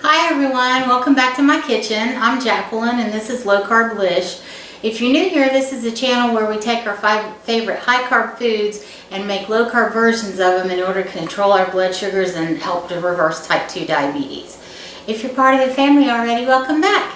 Hi everyone, welcome back to my kitchen. I'm Jacqueline and this is Low Carblish. If you're new here, this is a channel where we take our 5 favorite high carb foods and make low carb versions of them in order to control our blood sugars and help to reverse type 2 diabetes. If you're part of the family already, welcome back.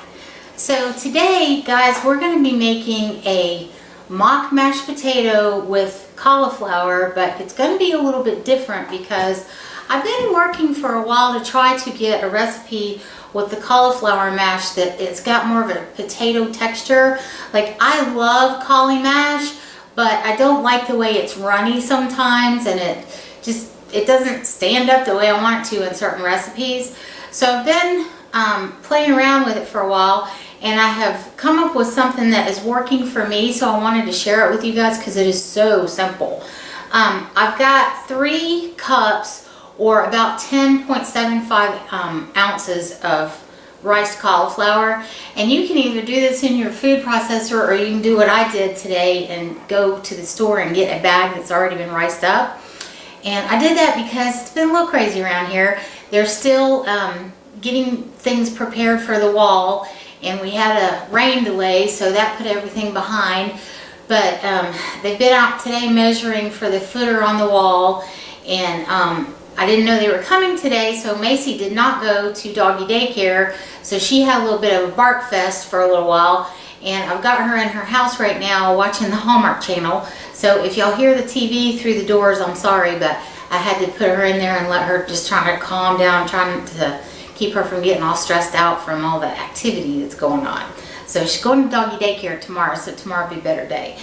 So today, guys, we're going to be making a mock mashed potato with cauliflower, but it's going to be a little bit different because I've been working for a while to try to get a recipe with the cauliflower mash that it's got more of a potato texture. Like, I love cauli mash, but I don't like the way it's runny sometimes, and it doesn't stand up the way I want it to in certain recipes. So I've been playing around with it for a while, and I have come up with something that is working for me, so I wanted to share it with you guys because it is so simple. I've got 3 cups or about 10.75 ounces of riced cauliflower, and you can either do this in your food processor or you can do what I did today and go to the store and get a bag that's already been riced up. And I did that because it's been a little crazy around here. They're still getting things prepared for the wall, and we had a rain delay, so that put everything behind. But they've been out today measuring for the footer on the wall, and I didn't know they were coming today, so Macy did not go to doggy daycare, so she had a little bit of a bark fest for a little while, and I've got her in her house right now watching the Hallmark Channel. So if y'all hear the TV through the doors, I'm sorry, but I had to put her in there and let her just try to calm down, trying to keep her from getting all stressed out from all the activity that's going on. So she's going to doggy daycare tomorrow, so tomorrow will be a better day.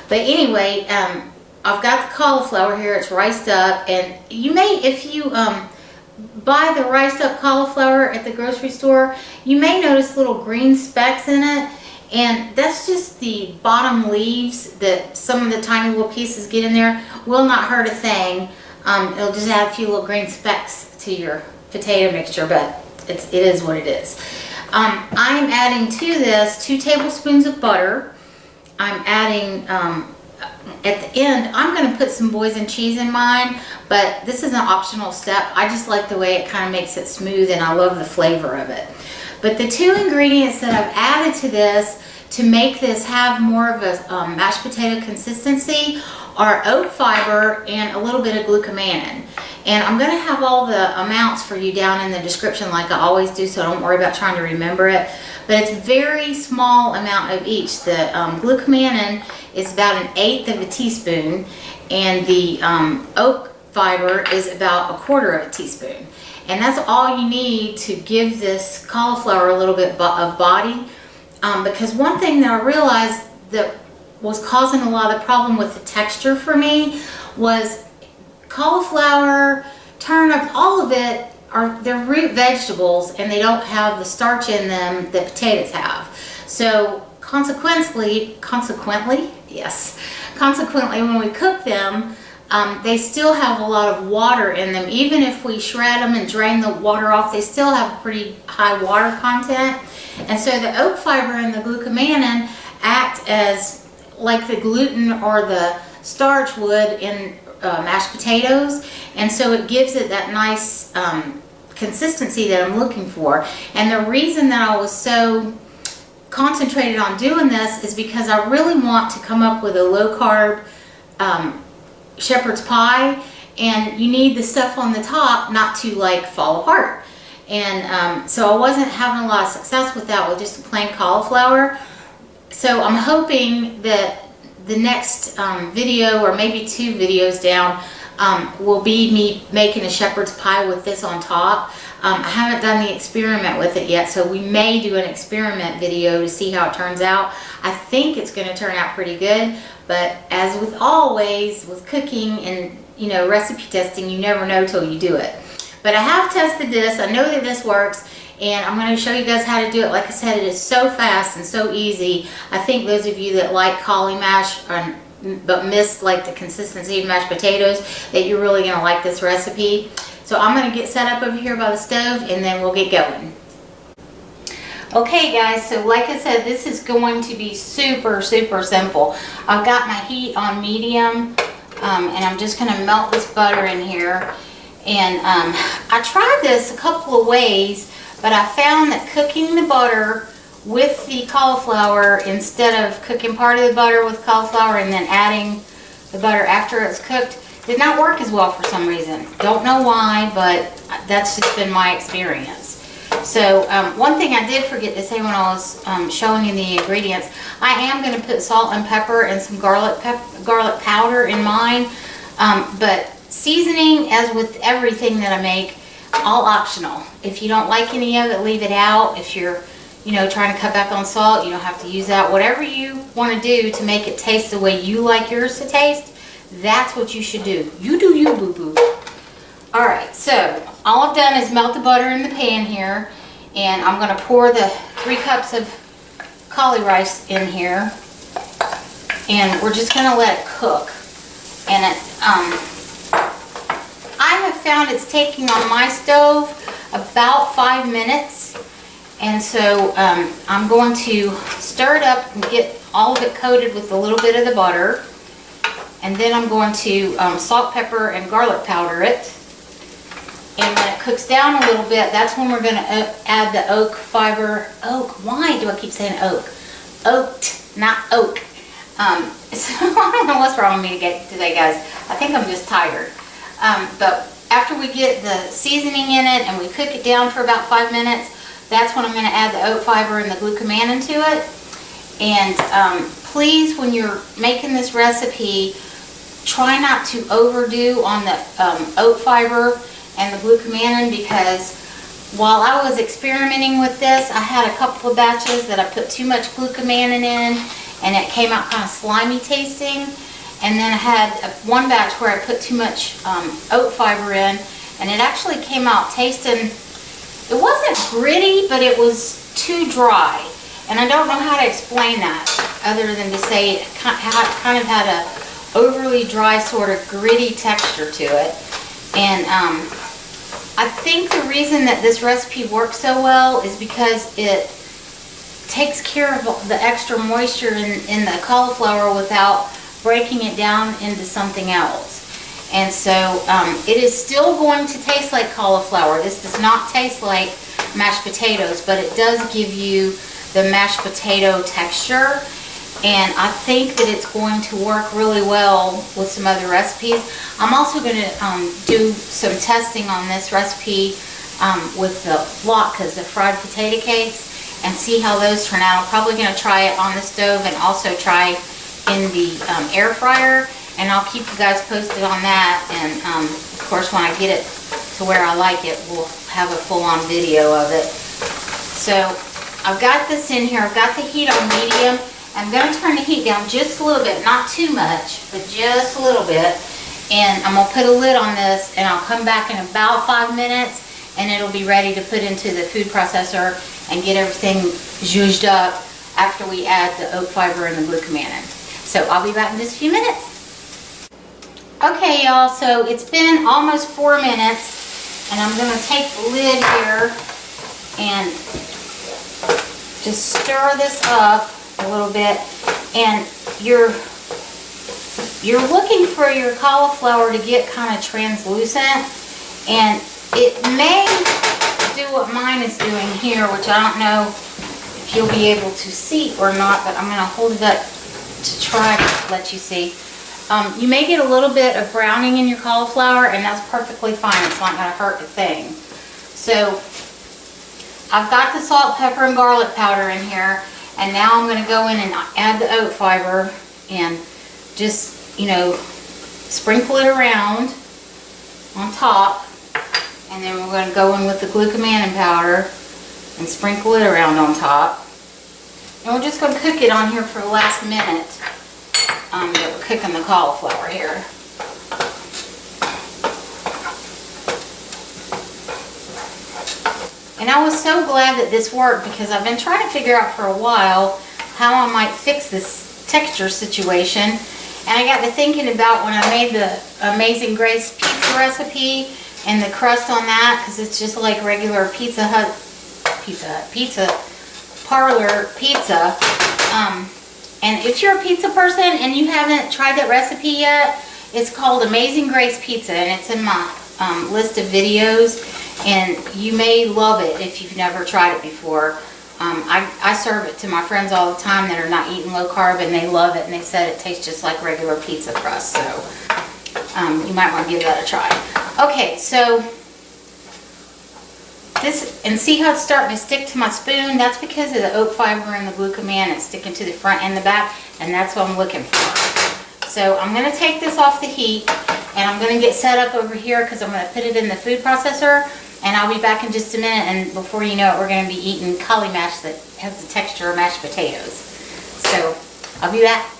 But anyway, I've got the cauliflower here. It's riced up, and you may, if you buy the riced up cauliflower at the grocery store, you may notice little green specks in it, and that's just the bottom leaves that some of the tiny little pieces get in there. Will not hurt a thing. It'll just add a few little green specks to your potato mixture, but it is what it is. I'm adding to this 2 tablespoons of butter. I'm adding at the end, I'm going to put some Boursin cheese in mine, but this is an optional step. I just like the way it kind of makes it smooth, and I love the flavor of it. But the 2 ingredients that I've added to this to make this have more of a mashed potato consistency are oat fiber and a little bit of glucomannan. And I'm going to have all the amounts for you down in the description like I always do, so don't worry about trying to remember it. But it's a very small amount of each. The glucomannan is about 1/8 of a teaspoon, and the oat fiber is about 1/4 of a teaspoon. And that's all you need to give this cauliflower a little bit of body. Because one thing that I realized that was causing a lot of the problem with the texture for me was cauliflower, turnips, all of it they're root vegetables, and they don't have the starch in them that potatoes have. So consequently, when we cook them, they still have a lot of water in them. Even if we shred them and drain the water off, they still have a pretty high water content. And so the oat fiber and the glucomannan act as like the gluten or the starch would in mashed potatoes, and so it gives it that nice consistency that I'm looking for. And the reason that I was so concentrated on doing this is because I really want to come up with a low carb shepherd's pie, and you need the stuff on the top not to like fall apart. And so I wasn't having a lot of success with that with just a plain cauliflower. So I'm hoping that the next video, or maybe 2 videos down, will be me making a shepherd's pie with this on top. I haven't done the experiment with it yet, so we may do an experiment video to see how it turns out. I think it's going to turn out pretty good, but as with always with cooking and recipe testing, you never know till you do it. But I have tested this. I know that this works, and I'm going to show you guys how to do it. Like I said, it is so fast and so easy. I think those of you that like cauli mash but miss like the consistency of mashed potatoes, that you're really going to like this recipe. So I'm going to get set up over here by the stove, and then we'll get going. Okay guys, so like I said, this is going to be super simple. I've got my heat on medium, and I'm just going to melt this butter in here. And I tried this a couple of ways, but I found that cooking the butter with the cauliflower instead of cooking part of the butter with cauliflower and then adding the butter after it's cooked did not work as well for some reason. Don't know why, but that's just been my experience. So one thing I did forget to say when I was showing you the ingredients, I am going to put salt and pepper and some garlic powder in mine, but seasoning, as with everything that I make, all optional. If you don't like any of it, leave it out. If you're trying to cut back on salt, you don't have to use that. Whatever you want to do to make it taste the way you like yours to taste, that's what you should do. You do you, boo-boo. Alright, so all I've done is melt the butter in the pan here, and I'm going to pour the 3 cups of cauli rice in here, and we're just going to let it cook. And I have found it's taking on my stove about 5 minutes, and so I'm going to stir it up and get all of it coated with a little bit of the butter, and then I'm going to salt, pepper, and garlic powder it. And when it cooks down a little bit, that's when we're going to add the oak fiber. Oak? Why do I keep saying oak? Oaked, not oak. So I don't know what's wrong with me today, guys. I think I'm just tired. But after we get the seasoning in it and we cook it down for about 5 minutes, that's when I'm going to add the oat fiber and the glucomannan to it. And please, when you're making this recipe, try not to overdo on the oat fiber and the glucomannan, because while I was experimenting with this, I had a couple of batches that I put too much glucomannan in and it came out kind of slimy tasting, and then I had one batch where I put too much oat fiber in and it actually came out tasting, it wasn't gritty, but it was too dry, and I don't know how to explain that other than to say it kind of had a overly dry sort of gritty texture to it. And I think the reason that this recipe works so well is because it takes care of the extra moisture in the cauliflower without breaking it down into something else. And so it is still going to taste like cauliflower. This does not taste like mashed potatoes, but it does give you the mashed potato texture. And I think that it's going to work really well with some other recipes. I'm also going to do some testing on this recipe with the latkes, the fried potato cakes, and see how those turn out. I'm probably going to try it on the stove and also try in the air fryer, and I'll keep you guys posted on that. And of course, when I get it to where I like it, we'll have a full-on video of it. So I've got this in here. I've got the heat on medium. I'm going to turn the heat down just a little bit, not too much, but just a little bit. And I'm going to put a lid on this, and I'll come back in about 5 minutes, and it'll be ready to put into the food processor and get everything zhuzhed up after we add the oat fiber and the glucomannan. So I'll be back in just a few minutes. Okay, y'all, so it's been almost 4 minutes, and I'm going to take the lid here and just stir this up a little bit. And you're looking for your cauliflower to get kind of translucent, and it may do what mine is doing here, which I don't know if you'll be able to see or not, but I'm going to hold it up to try to let you see. You may get a little bit of browning in your cauliflower, and that's perfectly fine. It's not going to hurt a thing. So I've got the salt, pepper, and garlic powder in here, and now I'm going to go in and add the oat fiber and just, sprinkle it around on top. And then we're going to go in with the glucomannan powder and sprinkle it around on top. And we're just going to cook it on here for the last minute that we're cooking the cauliflower here. And I was so glad that this worked, because I've been trying to figure out for a while how I might fix this texture situation. And I got to thinking about when I made the Amazing Grace pizza recipe and the crust on that, because it's just like regular pizza parlor pizza. And if you're a pizza person and you haven't tried that recipe yet, it's called Amazing Grace Pizza, and it's in my list of videos. and you may love it if you've never tried it before. I serve it to my friends all the time that are not eating low carb, and they love it, and they said it tastes just like regular pizza crust, so you might want to give that a try. Okay, so this, and see how it's starting to stick to my spoon? That's because of the oat fiber and the glucosamine. It's sticking to the front and the back, and that's what I'm looking for. So I'm going to take this off the heat, and I'm going to get set up over here because I'm going to put it in the food processor, and I'll be back in just a minute, and before you know it, we're going to be eating cauli mash that has the texture of mashed potatoes. So I'll be back.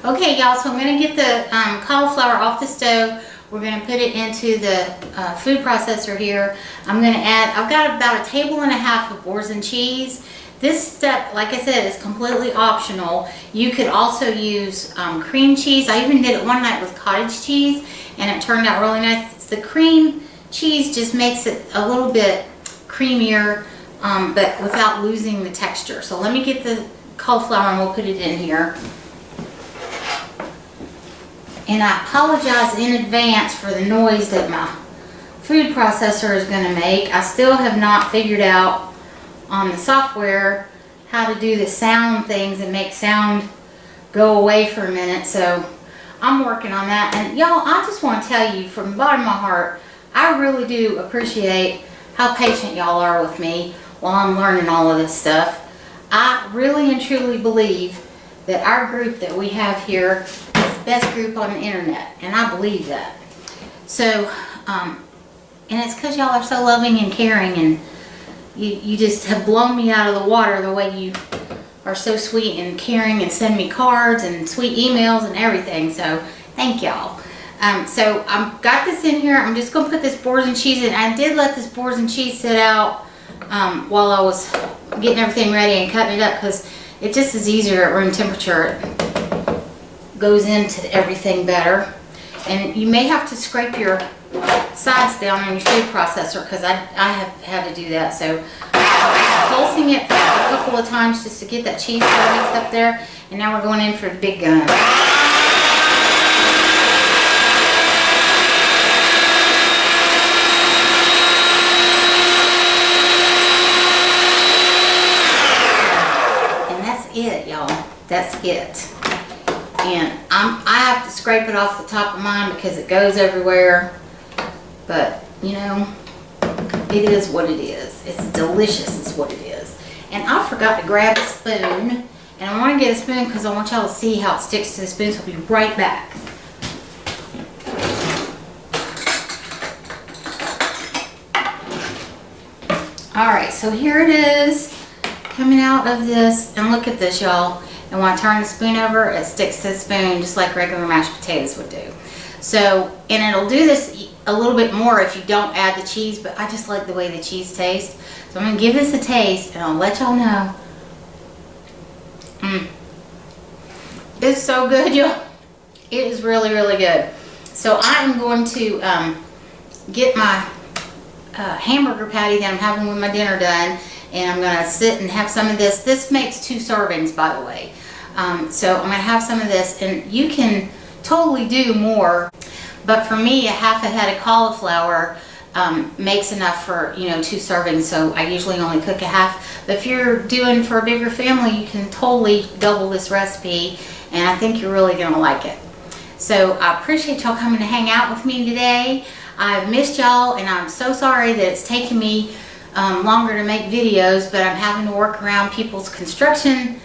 Okay, y'all, so I'm going to get the cauliflower off the stove. We're going to put it into the food processor here. I'm going to add, I've got about 1.5 tablespoons of Boursin cheese. This step, like I said, is completely optional. You could also use cream cheese. I even did it one night with cottage cheese, and it turned out really nice. The cream cheese just makes it a little bit creamier, but without losing the texture. So let me get the cauliflower and we'll put it in here. And I apologize in advance for the noise that my food processor is going to make. I still have not figured out on the software how to do the sound things and make sound go away for a minute. So I'm working on that. And y'all, I just want to tell you from the bottom of my heart, I really do appreciate how patient y'all are with me while I'm learning all of this stuff. I really and truly believe that our group that we have here is the best group on the internet, and I believe that. So, and it's because y'all are so loving and caring, and you just have blown me out of the water the way you are so sweet and caring and send me cards and sweet emails and everything. So thank y'all. So I've got this in here. I'm just going to put this Boursin cheese in. I did let this Boursin cheese sit out while I was getting everything ready and cutting it up, because it just is easier at room temperature. It goes into everything better. And you may have to scrape your sides down on your food processor, because I have had to do that. So I'm pulsing it for a couple of times just to get that cheese mixed up there. And now we're going in for the big gun. It, y'all, that's it. And I have to scrape it off the top of mine because it goes everywhere, but you know, it is what it is. It's delicious is what it is. And I forgot to grab a spoon, and I want to get a spoon because I want y'all to see how it sticks to the spoon, so I'll be right back. Alright, so here it is, coming out of this, and look at this, y'all. And when I turn the spoon over, it sticks to the spoon just like regular mashed potatoes would do. So, and it'll do this a little bit more if you don't add the cheese, but I just like the way the cheese tastes. So I'm going to give this a taste, and I'll let y'all know. It's so good, y'all. It is really, really good. So I am going to get my hamburger patty that I'm having with my dinner done, and I'm going to sit and have some of this. This makes 2 servings, by the way. So I'm going to have some of this, and you can totally do more, but for me, a half a head of cauliflower makes enough for, you know, 2 servings, so I usually only cook a half. But if you're doing for a bigger family, you can totally double this recipe, and I think you're really going to like it. So I appreciate y'all coming to hang out with me today. I've missed y'all, and I'm so sorry that it's taken me longer to make videos, but I'm having to work around people's construction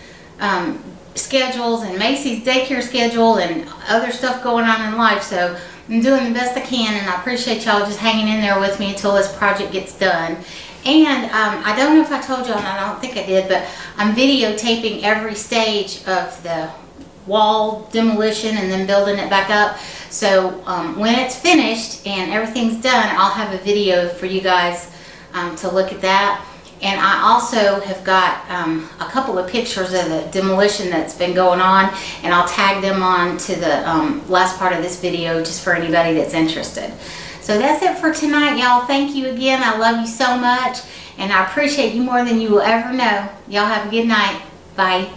schedules and Macy's daycare schedule and other stuff going on in life. So I'm doing the best I can, and I appreciate y'all just hanging in there with me until this project gets done. And I don't know if I told y'all, and I don't think I did, but I'm videotaping every stage of the wall demolition and then building it back up. So when it's finished and everything's done, I'll have a video for you guys to look at that. And I also have got a couple of pictures of the demolition that's been going on, and I'll tag them on to the last part of this video just for anybody that's interested. So that's it for tonight, y'all. Thank you again. I love you so much, and I appreciate you more than you will ever know. Y'all have a good night. Bye.